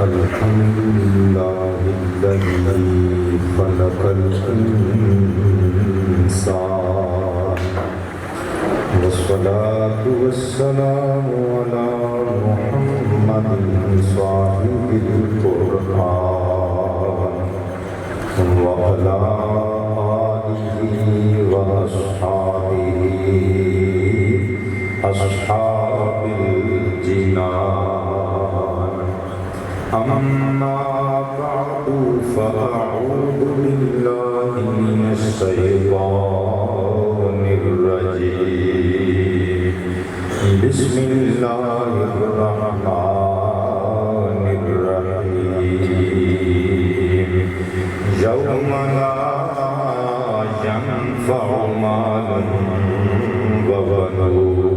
الحمد لله الذي خلق الإنسان والصلاة والسلام على محمد صاحب القرآن وعلى آله وأصحابه أصحاب الجنان أما بعد فأعوذ بالله من الشيطان الرجيم بسم الله الرحمن الرحيم يوم لا ينفع مال وبنون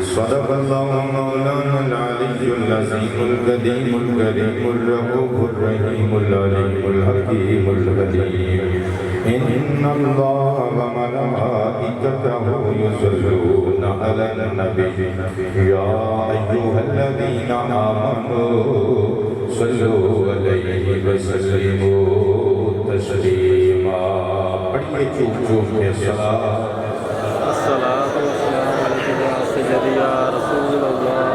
صدق الله مولانا العلي العظيم القديم الكريم الرؤوف الرحيم العليم الحكيم الحليم إن الله وملائكته يصلون على النبي يا أيها الذين آمنوا صلوا عليه وسلموا تسليما پڑھیے چوک چوک کے صلاة الصلاة والسلام علیکم یا سیدی یا رسول اللہ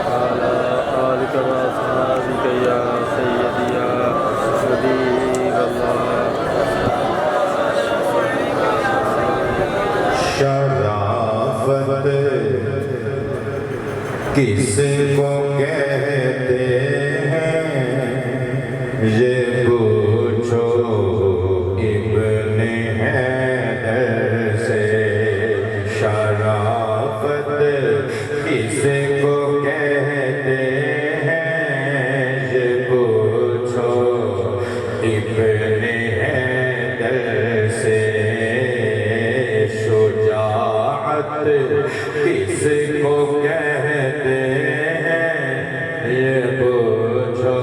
وعلی آلک و اصحابک یا سیدی یا حبیب اللہ شرافت کس کو کہتے ہیں یہ پوچھو ابن حیدر سے شرافت کس کو کہتے ہیں یہ پوچھو ابن حیدر سے شجاعت کس کو کہتے ہیں یہ پوچھو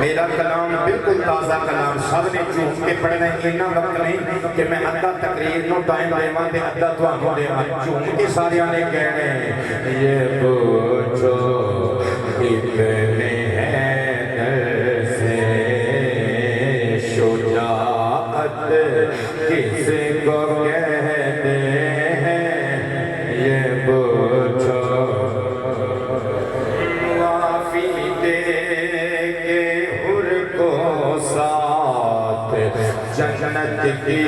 میرا کلام بالکل تازہ کلام سب نے چوک کے پڑھنا ہے اتنا وقت نہیں کہ میں ادھا تقریر نو ٹائم دیواں تے ادھا تھانوں دیواں چوک کے سارے نے کہنے یہ پوچھو ابن حیدر سے شجاعت کس کو کہتے ہیں یہ پوچھو معافی دے کے حر کو ساتھ جنت کی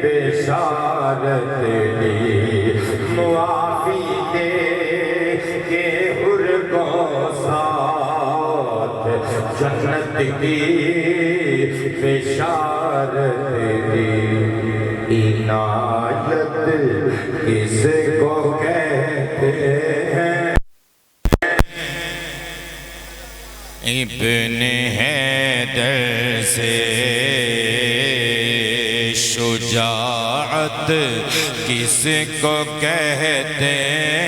بشارت دی معافی دے کے حر کو ساتھ جنت کی بشارت دی عنایت کس کو کہتے ہیں ابن حیدر سے شجاعت کس کو کہتے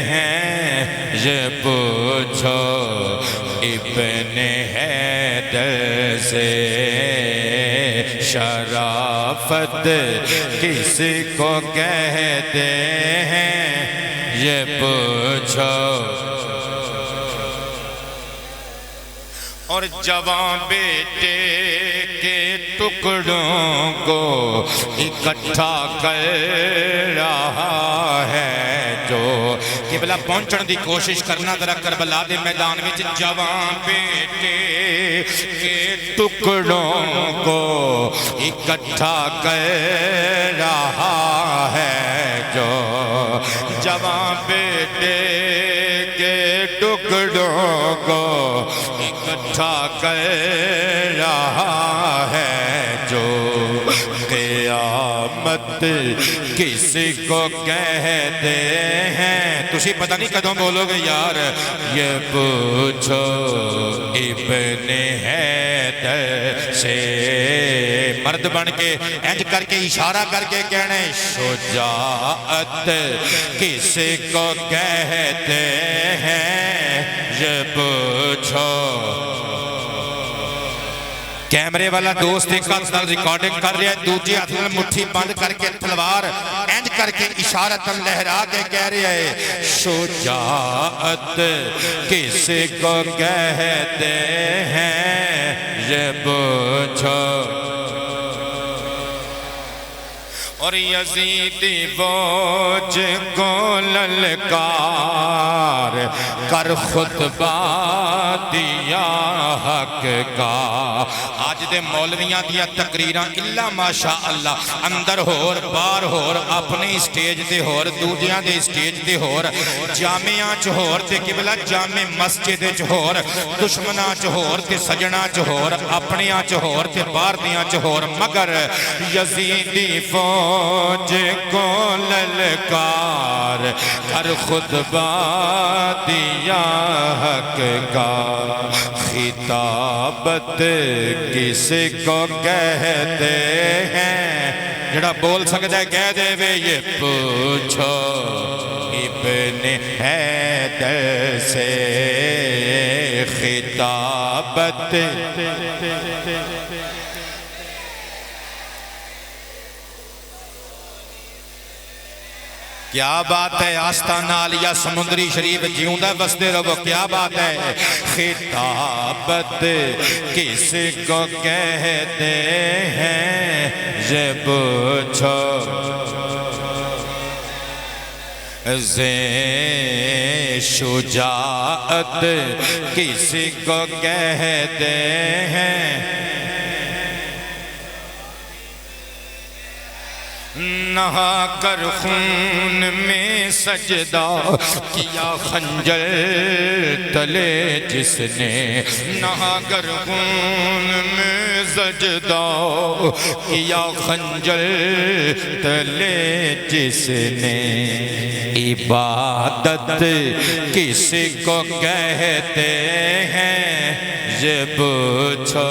ہیں یہ پوچھو ابن حیدر سے شرافت کس کو کہتے ہیں یہ پوچھو اور جوان بیٹے کے ٹکڑوں کو اکٹھا کر رہا ہے جو قبلہ پہنچن دی کوشش کرنا ذرا کربلا دے میدان میں جوان بیٹے کے ٹکڑوں کو اکٹھا کر رہا ہے جو جوان بیٹے کے ٹکڑوں کو اکٹھا کر رہا ہے جو قیامت کس کو کہتے ہیں تسی پتہ نہیں کدوں بولو گے یار یہ پوچھو ابن حیدر سے مرد بن کے انج کر کے اشارہ کر کے کہنے شجاعت کس کو کہتے ہیں یہ پوچھو کیمرے والا دوست ایک ہاتھ نال ریکارڈنگ کر رہا ہے، دوجے ہاتھ نال مٹھی بند کر کے تلوار اینج کر کے اشارتاً لہرا کے کہہ رہا ہے شجاعت کس کو کہتے ہیں یہ پوچھو، اور یزیدی بوجھ کو للکار کر خطبہ دیا حق کا۔ آج دے مولویاں دیا تقریراں اللہ ماشاءاللہ اندر ہور بار ہور اپنی سٹیج تے ہور دوجیاں دے سٹیج تے ہور جامعاں چ ہور تے قبلہ جامع مسجد چ ہور دشمناں چ ہور تے سجناں چ ہور اپنیاں چ ہور تے باہر دیاں چ ہور، مگر یزیدی فوج کو للکار کر خطبہ دیا حق کا۔ خطابت کس کو کہتے ہیں، جڑا بول سکتا ہے کہہ دے وے یہ پوچھو ابن حیدر سے خطابت۔ کیا بات ہے، آستانہ عالیہ سمندری شریف جیوندہ بستے رہو، کیا بات ہے۔ خطابت کس کو کہتے ہیں یہ پوچھو، شجاعت کس کو کہتے ہیں، نہا کر خون میں سجدہ کیا خنجر تلے جس نے، نہا کر خون میں سجدہ کیا خنجر تلے جس نے، عبادت کس کو کہتے ہیں یہ پوچھو۔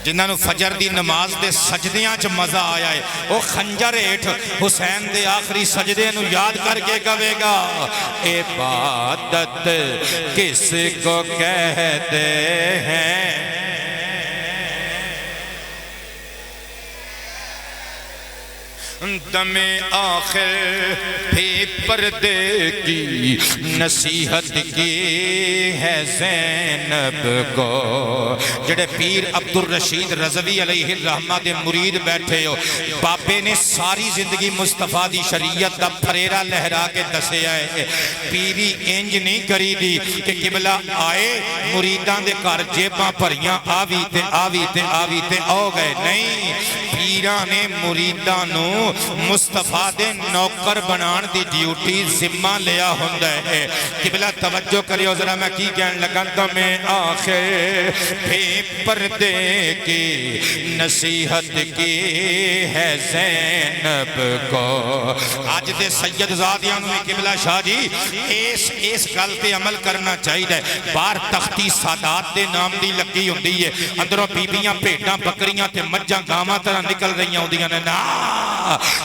جنہاں فجر دی نماز دے سجدیاں چ مزہ آیا ہے، وہ خنجر ایٹھ حسین دے آخری سجدے نو یاد کر کے کہے گا عبادت کس کو کہتے ہیں، دم آخر بھی پردے کی نصیحت کی ہے زینب کو۔ جڑے پیر عبدالرشید رضوی علیہ الرحمہ دے مرید بیٹھے ہو، بابے نے ساری زندگی مصطفیٰ دی شریعت دا پھریرا لہرا کے دسے آئے، پیری انج نہیں کری دی کہ قبلہ آئے مریدان دے کار جیباں پریاں آوی تے آوی تے آوی تے آو گئے، نہیں، پیران مریدانوں مصطفیٰ دے نوکر بنان دی ڈیوٹی ذمہ لیا ہوندہ ہے۔ قبلہ توجہ کریو ذرا میں کی کہن لگا، دم آخر بھی پردے کی نصیحت کی ہے زینب کو۔ آج دے سید زادیاں میں قبلہ شاہ جی اس گل تے عمل کرنا چاہیے، بار تختی سادات دے نام دی لگی ہوندی ہے، اندروں بیبیاں پیٹاں بکریاں تے مجھاں گاواں طرح نکل رہی ہوندیاں نے، نا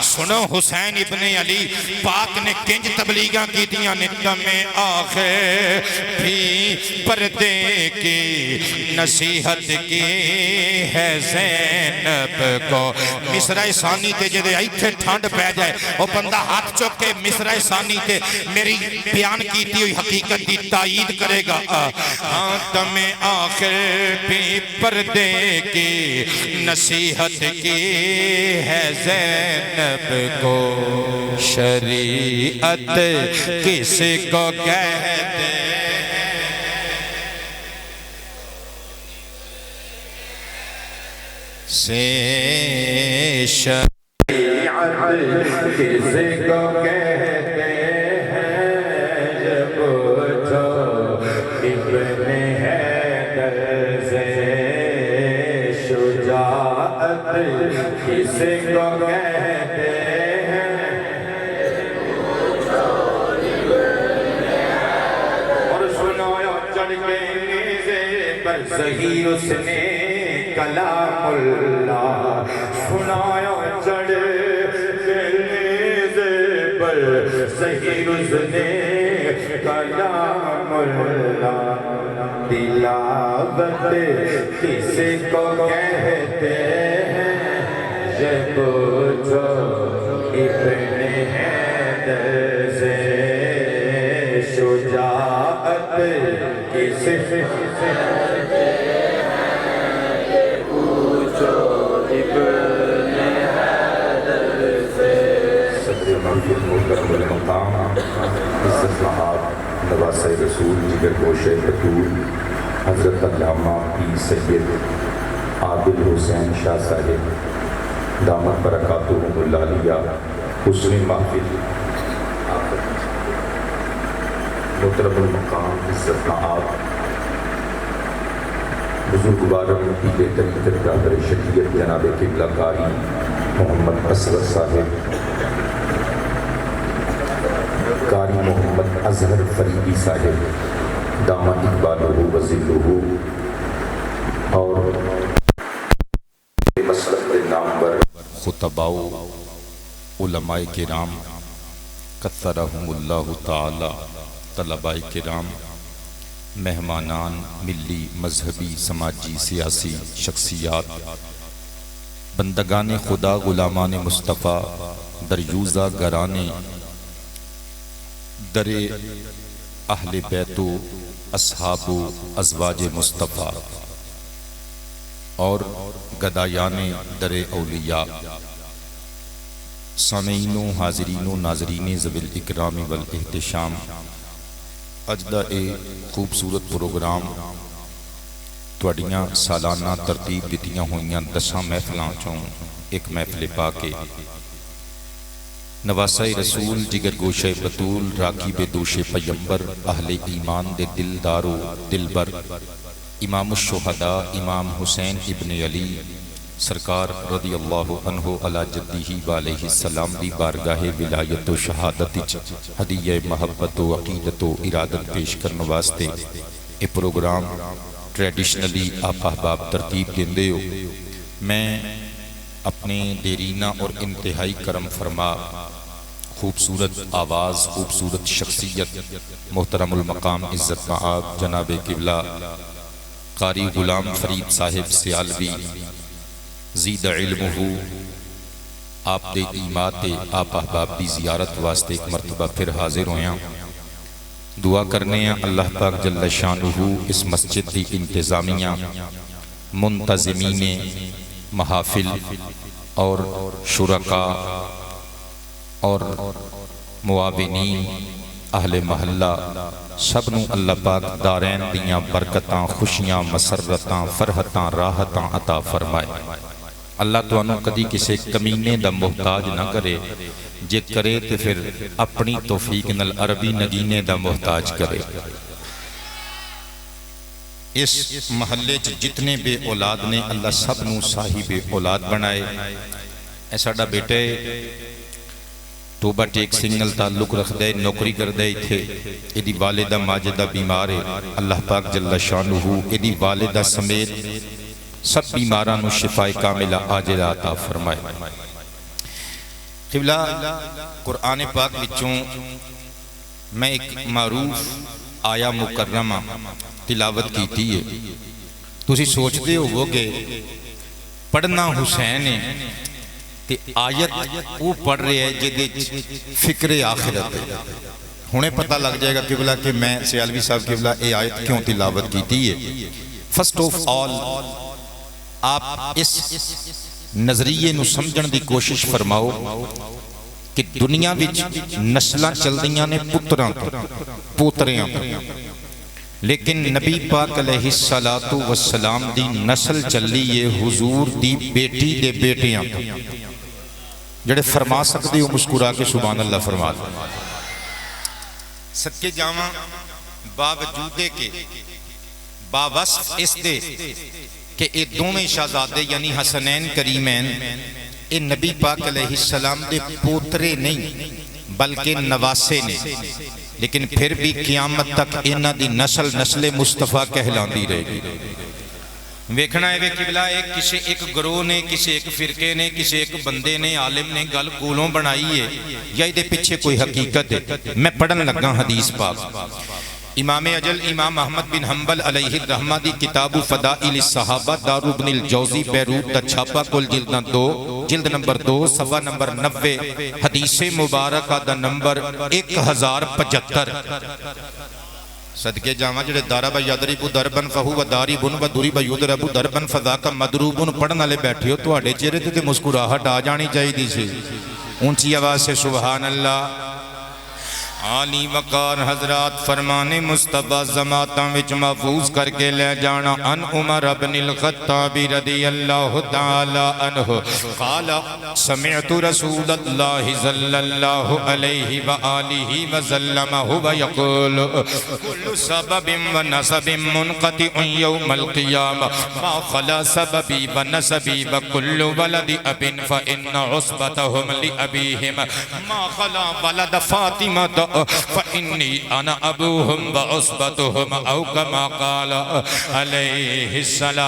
سنو حسین ابن علی پاک نے کنج تبلیغاں کی دیاں نے، دم آخر بھی پردے کی نصیحت کی ہے زینب کو۔ مصرع ثانی تے جدے ایتھے ٹھنڈ پہ جائے وہ بندہ ہاتھ چوکے مصرع ثانی تے میری بیان کیتی ہوئی حقیقت دی تائید کرے گا۔ دم آخر بھی پردے کی نصیحت کی ہے زینب کو، شریعت کس کو کہتے ہیں، سے شریعت کس کو کہتے ہیں، جب جو ابن حیدر سے شجاعت کس کو کہتے ہیں، اور سنایا چڑھ کے نیزے پر ظہیر اس نے کلام اللہ، سنایا چڑھ کے نیزے پر ظہیر اس نے کلام اللہ۔ تلاوت کس کو کہتے ہیں یہ پوچھو ابن حیدر سے شجاعت کس صدر محفوظ محترم المقام عزت مآب نواسہ رسول جگر گوشہ بطول حضرت علامہ پیر سید عادل حسین شاہ صاحب دامت برکاتہم العالیہ حسن محفل محترم المقام عزت مآب بزرگوارم پیر طریقت رہبر شریعت جناب قبلہ قاری محمد اصغر صاحب قاری محمد اظہر فریدی صاحب دامت اقبالہ و ذلہ اور مسلک نامور خطباء علماء کرام کثرہم اللہ تعالی طلباء کرام مہمانان ملی مذہبی سماجی سیاسی شخصیات بندگان خدا غلامان مصطفیٰ دریوزہ گرانے در اہل بیت و اصحاب و ازواج مصطفیٰ اور گدایان در اولیاء سامعین و حاضرین و ناظرین ذوی الاکرام والاحتشام اجدہ خوبصورت پروگرام تواڈیاں سالانہ ترتیب دتیاں ہوئیاں 10 محفلاں چوں ایک محفل پا کے نواسہ رسول جگر گوشہ بطول راکیب دوش پیمبر اہل ایمان دے دلدار و دلبر امام الشہداء امام حسین ابن علی سرکار رضی اللہ عنہ علی جدہ وعلیہ السلام دی بارگاہ ولایت و شہادت ہدیہ محبت و عقیدت و ارادت پیش کرنے واسطے اے پروگرام ٹریڈیشنلی آپ احباب ترتیب دیندے ہو میں اپنے دیرینہ اور انتہائی کرم فرما خوبصورت آواز خوبصورت شخصیت محترم المقام عزت مآب جناب قبلہ قاری غلام فرید صاحب سیالوی زید علمہ آپ دے ایمات آپ احباب دی زیارت واسطے ایک مرتبہ پھر حاضر ہویاں دعا کرنے ہیں اللہ پاک جل شانہ اس مسجد دی انتظامیہ منتظمین محافل اور شرکاء اور معاونین اہل محلہ سب نو اللہ پاک دارین دیاں برکتاں خوشیاں مسرتاں فرحتاں راحتاں عطا فرمائے اللہ تو انہوں کدی کسے کمینے دا محتاج نہ کرے جے کرے تو پھر اپنی توفیق نال عربی نگینے دا محتاج کرے اس محلے جتنے بے اولاد نے اللہ سب نو صاحب اولاد بنائے اے ساڈا بیٹے توبہ ٹیک سنگل تعلق رکھ دے نوکری کر دے تھے ایدی والدہ ماجدہ بیمار ہے اللہ پاک جل شانہ ایدی والدہ سمیت سب بیمارانو شفاء کاملہ عاجلہ عطا فرمائے قبلہ قرآن پاک وچوں میں ایک معروف آیا مکرمہ تلاوت کی تھی ہے تسی سوچتے ہو گے پڑھنا حسین ہے تے آیت وہ پڑھ رہے ہیں جدے فکر آخرت ہے ہونے پتہ لگ جائے گا قبلہ کہ میں سیالوی صاحب قبلہ اے آیت کیوں تلاوت کی تھی ہے فرسٹ آف آل آپ اس نظریے نو سمجھن دی کوشش فرماؤ کہ دنیا وچ نسلاں چل دیاں نے پتراں پوتریاں لیکن نبی پاک علیہ السلام دی نسل چلی یہ حضور دی بیٹی دے بیٹیاں جڑے فرما سکتے ہو مسکرا کے سبحان اللہ فرما صدقے جاواں باوجودے کے باوصف اس دے کہ اے دوویں شہزادے یعنی حسنین کریمین اے نبی پاک علیہ السلام دے پوترے نہیں بلکہ نواسے نے لیکن پھر بھی قیامت تک انہاں دی نسل مصطفیٰ کہلاندی رہے گی ویکھنا ہے قبلہ کسی ایک گروہ نے کسی ایک فرقے نے کسی ایک بندے نے عالم نے گل کولوں بنائی ہے یا دے پیچھے کوئی حقیقت ہے میں پڑھن لگا حدیث پاک امام اجل امام احمد بن حنبل علیہ الرحمہ دی کتاب فضائل الصحابہ دار ابن الجوزی بیروت دا چھاپا کل جلد نمبر 2 صفحہ نمبر 90 حدیث مبارکہ دا نمبر 1075 صدقے جامعہ جڑے دارا با یادری بو دربن فہو و داری بن و دوری با یودر ابو دربن فضا کا مدروبن پڑھنا لے بیٹھے ہو تو آڑے چہرے تے مسکراہٹ آ جانی چاہی دی سے اونچی آواز سے سبحان اللہ عالی وقار حضرات فرمان مصطفیٰ زماتاں وچ محفوظ کر کے لے جانا ان عمر بن الخطاب رضی اللہ تعالی عنہ قال سمعت رسول اللہ صلی اللہ علیہ وآلہ وسلم هو يقول كل سبب ونسب منقطع يوم القيامة ما خلا سببي ونسبي وكل ولد أب فإن عصبتهم لأبيهم ما خلا ولد فاطمة فإني أنا أبوهم وعصبتهم أو كما قال عليه السلام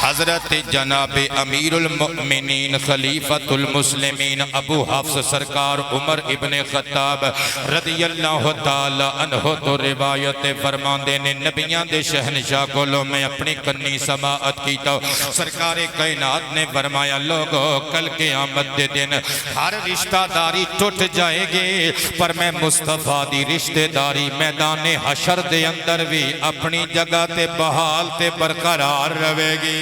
حضرت جناب امیر المؤمنین خلیفۃ المسلمین ابو حفص سرکار عمر ابن خطاب رضی اللہ تعالی عنہ تو روایت فرماندے نے نبیان دے شہنشاہ کولوں میں اپنی کنی سماعت کیتا سرکار کائنات نے فرمایا لوگو کل قیامت دے دن ہر رشتہ داری ٹوٹ جائے گی پر میں مصطفیٰ دی رشتہ داری میدان حشر دے اندر بھی اپنی جگہ تے بحال تے برقرار رہے گی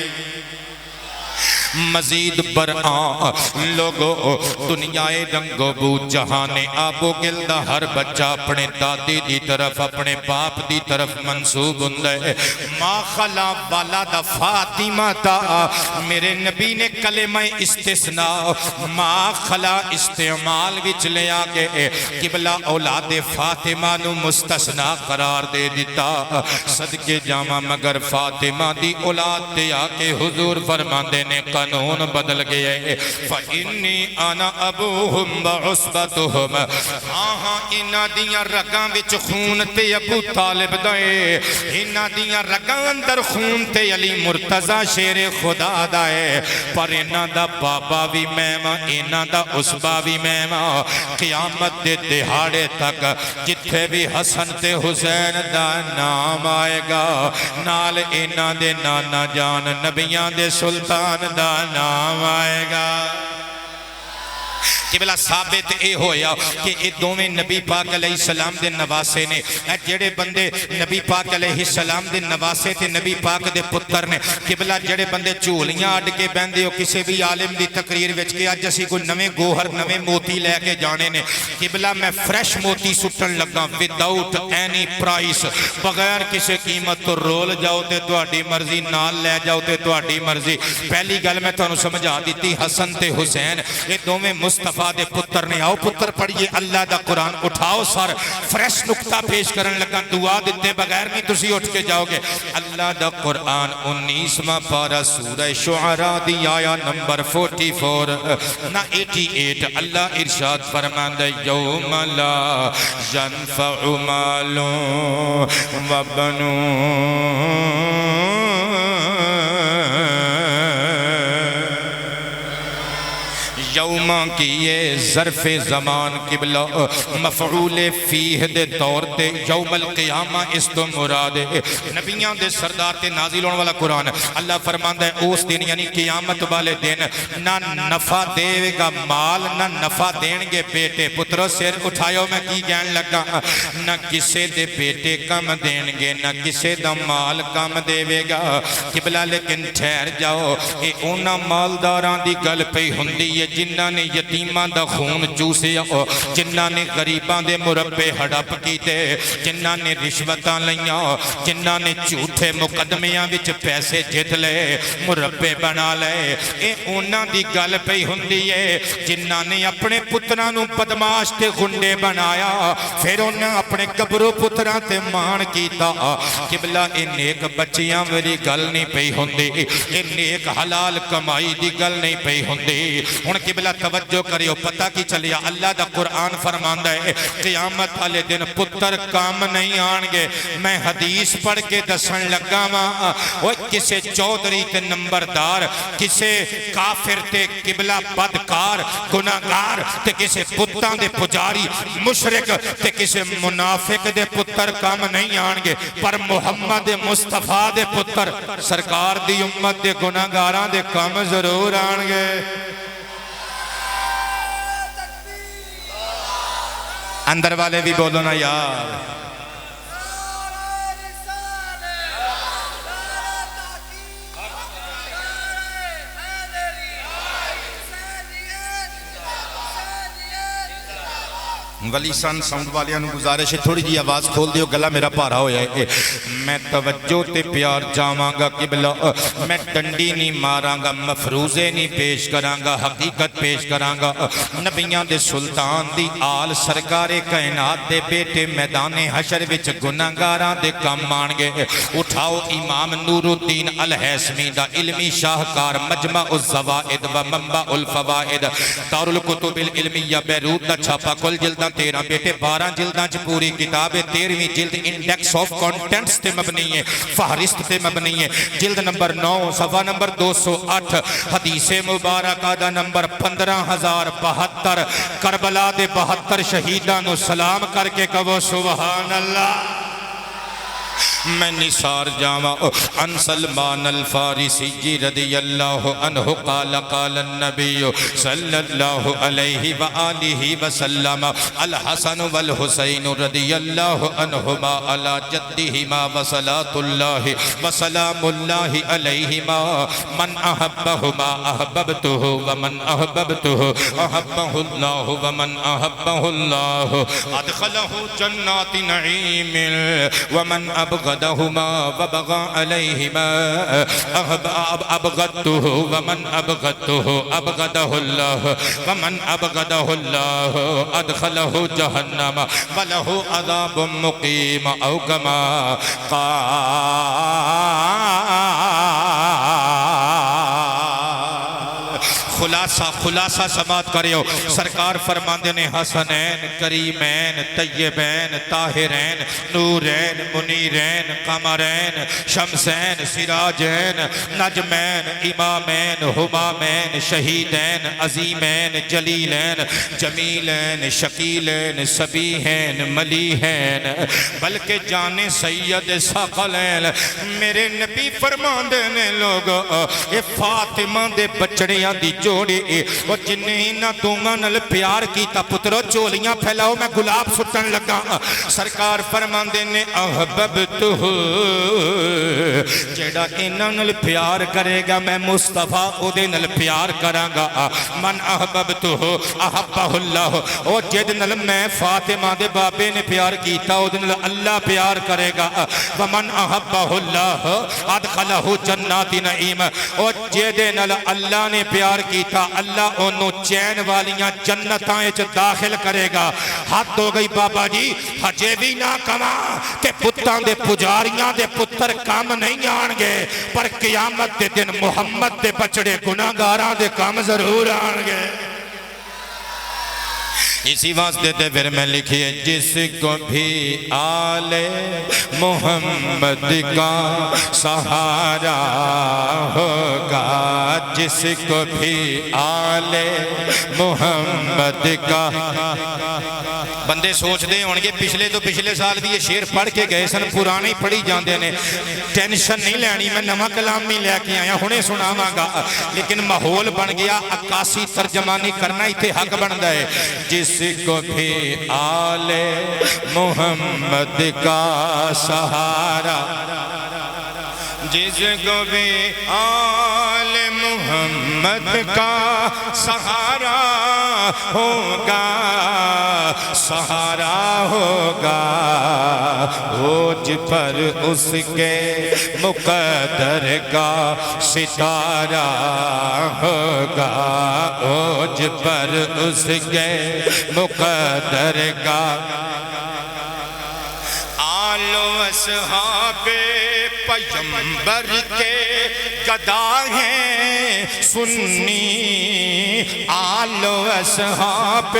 مزید برآں لوگو دنیائے رنگ و بو جہان آب و گلدہ ہر بچہ اپنے دادی دی طرف اپنے باپ دی طرف منصوب ہندے ما خلا والد فاطمہ تا میرے نبی نے کلمہ استثناء ما خلا استعمال وچ لے آگے قبلہ اولاد فاطمہ نو مستثناء قرار دے دیتا صدقے جامع مگر فاطمہ دی اولاد تے آکے حضور فرماندے نے قانون بدل گئے فَإِنِّي أَنَا أَبُوهُمْ وَعُصْبَتُهُمْ آہاں انہاں دیاں رگاں وچ خون تے ابو طالب دائے انہاں دیاں رگاں اندر خون تے علی مرتضی شیر خدا دائے پر انہاں دا بابا بھی میمہ انہاں دا عصبہ بھی میمہ قیامت دے دہاڑے تک جتھے بھی حسن تے حسین دا نام آئے گا نال انہاں دے نانا جان نبیان دے سلطان دا نام آئے گا قبلہ ثابت اے ہویا کہ اے دومیں نبی پاک علیہ السلام دے نواسے نے جڑے بندے نبی پاک علیہ السلام دے نواسے تھے نبی پاک دے پتر نے قبلہ جڑے بندے چولیاں اڈ کے بندے ہو کسی بھی عالم دی تقریر وچ کہ آج اسی کوئی نویں گوہر نویں موتی لے کے جانے نے قبلہ میں فریش موتی سٹن لگا without any price بغیر کسی قیمت تو رول جاؤ تے تواڈی مرضی نال لے جاؤ تے تواڈی مرضی پہلی گل میں تانوں سمجھا دیتی حسن تے حسین اے دوویں مصطفیٰ دے پتر نے آؤ پتر پڑھئے اللہ دا قرآن اٹھاؤ سر فریش نکتہ پیش کرن لگا دعا دیتے بغیر نہیں تسی اٹھ کے جاؤ گے اللہ دا قرآن 19واں پارہ سورہ شعراء دی آیا نمبر 44 نہ 88 اللہ ارشاد فرماندے یوم لا ینفع مال و بنون یوم کی یہ ظرف زمان قبلہ مفعول فیہ دے طور تے یوم القیامہ اس تو مراد ہے نبیان دے سردار تے نازل ہونے والا قرآن اللہ فرماندہ ہے اس دن یعنی قیامت والے دن نہ نفع دے گا مال نہ نفع دیں گے بیٹے پتروں سر اٹھائیو میں کی گین لگا نہ کسے دے بیٹے کم دیں گے نہ کسے دا مال کم دے گا قبلہ لیکن ٹھہر جاؤ اے اونا مالداران دی گل پہ ہندی ہے جنہاں نے یتیماں دا خون چوسے جنہاں نے غریباں دے مربے ہڑپ کیتے جنہاں نے رشوتاں لیاں جنہاں نے جھوٹے مقدمیاں وچ پیسے جت لے مربے بنا لے اے انہاں دی گل پہ ہوندی ہے جنہاں نے اپنے پتراں نو بدماش تے گنڈے بنایا پھر انہاں اپنے قبرو پتراں تے مان کیتا قبلہ اے نیک بچیاں میری گل نہیں پہ ہوندی اے نیک حلال کمائی دی گل نہیں پہ ہوندی ہن قبلہ توجہ کریو پتہ کی چلیا اللہ دا قرآن فرماندا ہے قیامت والے دن پتر کام نہیں آن گے میں حدیث پڑھ کے دسن لگا وا وہ کسے چودھری تے نمبردار کسے کافر تے قبلہ بدکار گناہگار تے کسے پتاں دے پجاری مشرک تے کسے منافق دے پتر کام نہیں آن گے پر محمد مصطفیٰ دے پتر سرکار دی امت دے گناہگاراں دے کام ضرور آن گے اندر والے بھی بولو نا یار ولی سان ساؤنڈ والیاں گزارش ہے تھوڑی جی آواز کھول دیو گلا میرا پارا ہویا ہے میں توجہ تے پیار جاواں گا قبلہ میں ڈنڈی نہیں ماراں گا مفروضے نہیں پیش کراں گا حقیقت پیش کراں گا نبیاں دے سلطان دی آل سرکار کائنات دے بیٹے میدان حشر وچ گناہگاراں دے کام آن گے اٹھاؤ امام نور الدین الہیثمی دا علمی شاہکار مجمع الزوائد و منبع الفوائد دار الکتب العلمیہ بیروت دا چھاپا کل جلدہ 13 بیٹے 12 جلداں چ پوری کتاب 13ویں جلد انڈیکس آف کانٹینٹس تے مبنی ہے فہرست تے مبنی ہے جلد نمبر 9 صفحہ نمبر 208 حدیث مبارکہ دا نمبر 15072 کربلا دے 72 شہیداں نو سلام کر کے کہو سبحان اللہ میں نثار جاواں ان سلمان الفارسی رضی اللہ عنہ قال قال النبی صلی اللہ علیہ وآلہ وسلم الحسن والحسین رضی اللہ عنہما علی جدہما وصلاة اللہ وسلام اللہ علیہما من احبہما احببتہ ومن احببتہ احبہ اللہ ومن احبہ اللہ ادخلہ جنات نعیم ومن ابغضہما وبغى علیہما ابغضته ومن ابغضته ابغضه الله ومن ابغضه الله ادخله جہنم وله عذاب مقیم او کما قال خلاصہ سماعت کریو سرکار فرماندے نے حسنین کریمین طیبین طاہرین نورین منیرین قمرین شمسین سراجین نجمین امامین حمامین شہیدین عظیمین جلیلین جمیلین شکیلین سبیحین ملیحین بلکہ جانے سید ثقلین میرے نبی فرماندے نے لوگو اے فاطمہ دے بچڑیاں دی جوڑی وہ جنہیں نہ دوماں نل پیار کیتا پترو چولیاں پھیلاؤ میں گلاب سٹن لگا سرکار فرماندے نے احببتہ جیڑا انہاں نل پیار کرے گا میں مصطفیٰ او دے نل پیار کراں گا من احببتہ احبہ اللہ او جد نل میں فاطمہ دے بابے نے پیار کیتا او دے نل اللہ پیار کرے گا ومن احبہ اللہ ادخلہ جنات نعیم او جد نل اللہ نے پیار کیتا اللہ انہوں چین والیاں جنتاں اچھ داخل کرے گا حد ہو گئی بابا جی ہجے بھی نہ کما کہ پتاں دے پجاریاں دے پتر کام نہیں آن گے پر قیامت دے دن محمد دے بچڑے گناہگاراں دے کام ضرور آن گے اسی واسطے تے پھر میں لکھیے جس کو بھی آل محمد کا سہارا ہوگا جس کو بھی آل محمد کا بندے سوچ دے ہونگے پچھلے تو پچھلے سال بھی یہ شیر پڑھ کے گئے سن پرانے پڑھی جاندے نے ٹینشن نہیں لینی میں نواں کلام نہیں لے کے آیا ہونے سناواں گا لیکن ماحول بن گیا عکاسی ترجمانی کرنا ہی تے حق بن گئے جس کو بھی آل محمد کا سہارا جس کو بھی آل محمد کا سہارا ہوگا سہارا ہوگا اوج پر اس کے مقدر کا ستارہ ہوگا اوج پر اس کے مقدر کا آل و اصحاب پیغمبر کے گدا ہیں سنی آل و اصحاب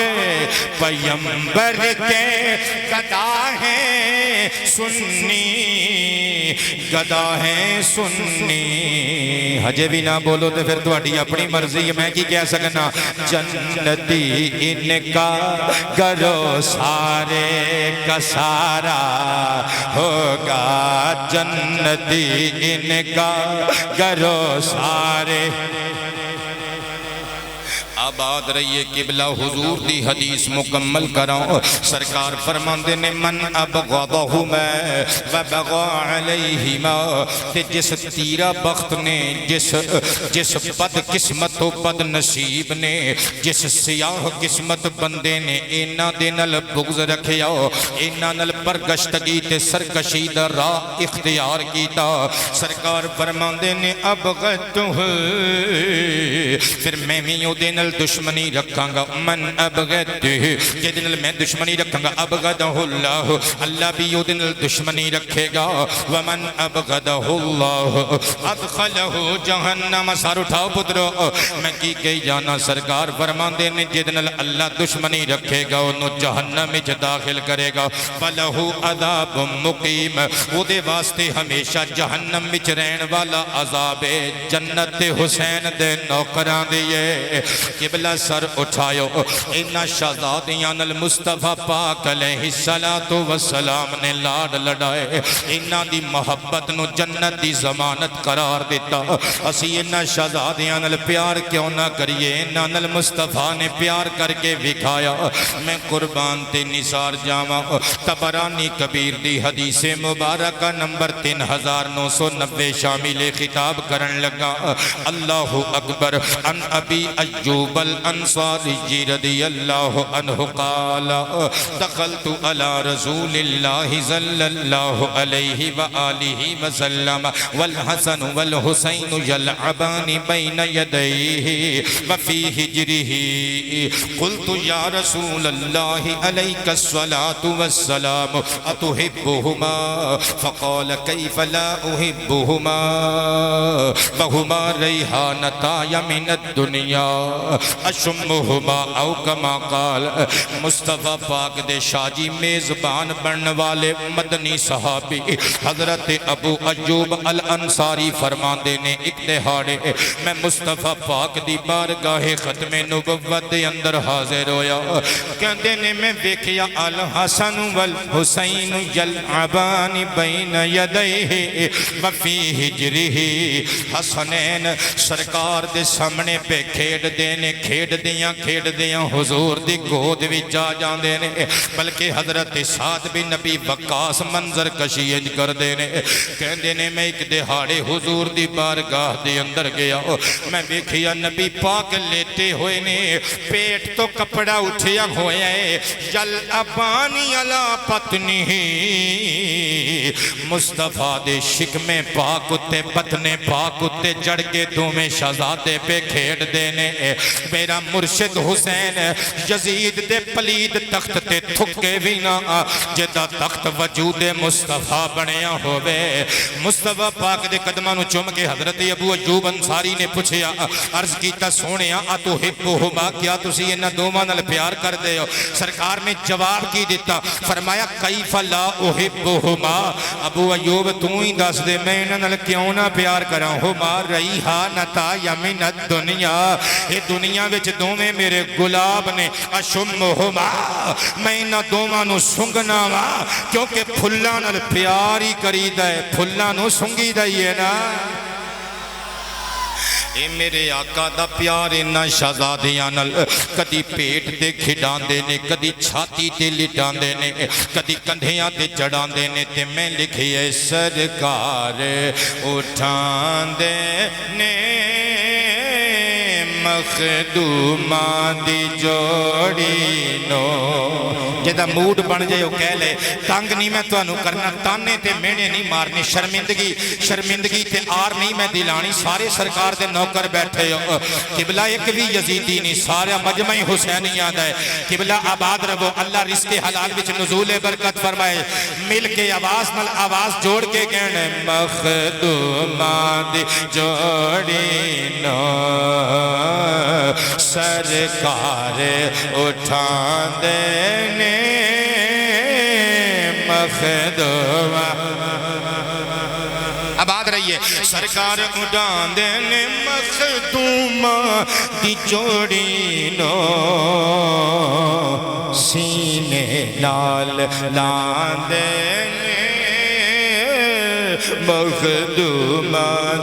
پیغمبر کے گدا ہیں سنی گدا ہیں سنی ہجے بھی نہ بولو تو پھر تہاڈی اپنی مرضی ہے میں کی کہہ سکنا جنتی ان کا گرو سارے کا سارا ہوگا جنتی ان کا گرو سارے آباد رہیے قبلہ حضور دی حدیث مکمل کراؤ سرکار فرماندے نے من ابغضہ میں وبغا علیہما کہ جس تیرا بخت نے جس بد قسمت و بد نصیب نے جس سیاہ قسمت بندے نے اینا دے نال بغض رکھیا اینا نال پرگشتگی تے سرکشی دا راہ اختیار کیتا سرکار فرماندے نے ابغضتہ پھر میں میوں دے نال دشمنی رکھاں گا من ابغضتہ جے دے نال میں دشمنی رکھاں گا ابغضہ اللہ اللہ بھی او دے نال دشمنی رکھے گا ومن ابغضہ اللہ ادخلہ جہنم سر اٹھاؤ پترو میں کی گئی جانا سرکار فرماندے نے جے دے نال اللہ دشمنی رکھے گا انہوں جہنم وچ داخل کرے گا فلہ عذاب مقیم او دے واسطے ہمیشہ جہنم وچ رہن والا عذاب جنت حسین دے نوکراں دیے قبلہ سر اٹھائیو انہا شہزادیاں المصطفیٰ پاک علیہ السلام نے لاڈ لڑائے انہا دی محبت نو جنت دی ضمانت قرار دیتا اسی انہا شہزادیاں پیار کیوں نہ کریے انہا المصطفیٰ نے پیار کر کے بکھایا میں قربان تے نثار جاما تبرانی کبیر دی حدیث مبارکہ نمبر 3990 شامل خطاب کرن لگا اللہ اکبر ان ابی ایوب الانصاری رضی اللہ عنہ قال دخلت على رسول اللہ صلی اللہ علیہ وآلہ وسلم والحسن والحسین یلعبان بین یدیہ وفی حجرہ قلت یا رسول اللہ علیک الصلاة والسلام اتحبہما فقال کیف لا احبہما وہما ریحانتای من الدنیا اشمہما او کما قال مصطفیٰ پاک دے شاجی میزبان بن والے مدنی صحابی حضرت ابو ایوب الانصاری فرماندے نے ایک دہاڑے میں مصطفیٰ پاک دی بارگاہ ختم نبوت دے اندر حاضر ہویا کہندے نے میں دیکھیا الحسن والحسین یلعبان بین یدیہ وفی حجرہ حسنین سرکار دے سامنے پہ کھیڑ دیاں حضور دی گود بھی جا جاندے نے بلکہ حضرت سعد بن نبی وقاص منظر کشی کر دینے کہندے نے میں ایک دہاڑے حضور دی بارگاہ دے اندر گیا میں دیکھیا نبی پاک لیتے ہوئے نے پیٹ تو کپڑا اٹھیا ہوئے ہیں یل ابانی علا پتنی مصطفیٰ دے شکم پاک اتے پتنے پاک اتے جڑ کے دو میں شہزادے پہ کھیڑ دینے میرا مرشد حسین یزید دے پلید تخت تے تھکے بھی نہ جدا تخت وجود مصطفیٰ بنیا ہوئے مصطفیٰ پاک دے قدمانو چوم کے حضرت ابو ایوب انصاری نے پوچھیا عرض کیتا سونیا اتحبہما کیا تسی انہا دوما نال پیار کر دے ہو سرکار نے جواب کی دیتا فرمایا کیف لا احبہما ابو ایوب تو ہی دس دے میں انہا نال کیوں نہ پیار کرا ہما ریحانتا یمن الدنیا یہ دنیا وچ دومیں میرے گلاب نے اشمہما میں انہا دوما نو سنگنا وا کیونکہ پھلا نال پیاری کری دائے پھلا نو سنگی دائیے نا اے میرے آقا دا پیار انہا شہزادیاں نال کدی پیٹ دے کھڈان دینے کدی چھاتی تے لٹان دینے کدی کندھیاں تے چڑھان دینے تے میں لکھئے سرکار اٹھان دینے مخدوماں دی جوڑی نو جدا موڈ بن جائے وہ کہہ لے تنگ نہیں میں تو انہوں کرنا تانے تے مینے نہیں مارنی شرمندگی تے آر نہیں میں دلانی سارے سرکار دے نوکر بیٹھے ہو قبلہ ایک بھی یزیدی نہیں سارا مجمعی حسینی یاد ہے قبلہ آباد رہو اللہ رزق حلال بچ نزول برکت فرمائے مل کے آواز نل آواز جوڑ کے کہنے مخدوماں دی جوڑی نو سرکار اٹھان دینے مخدوماں آباد رہیے سرکار اٹھان دینے مخدوماں دی جوڑی نو سینے نال لان دینے مخدوماں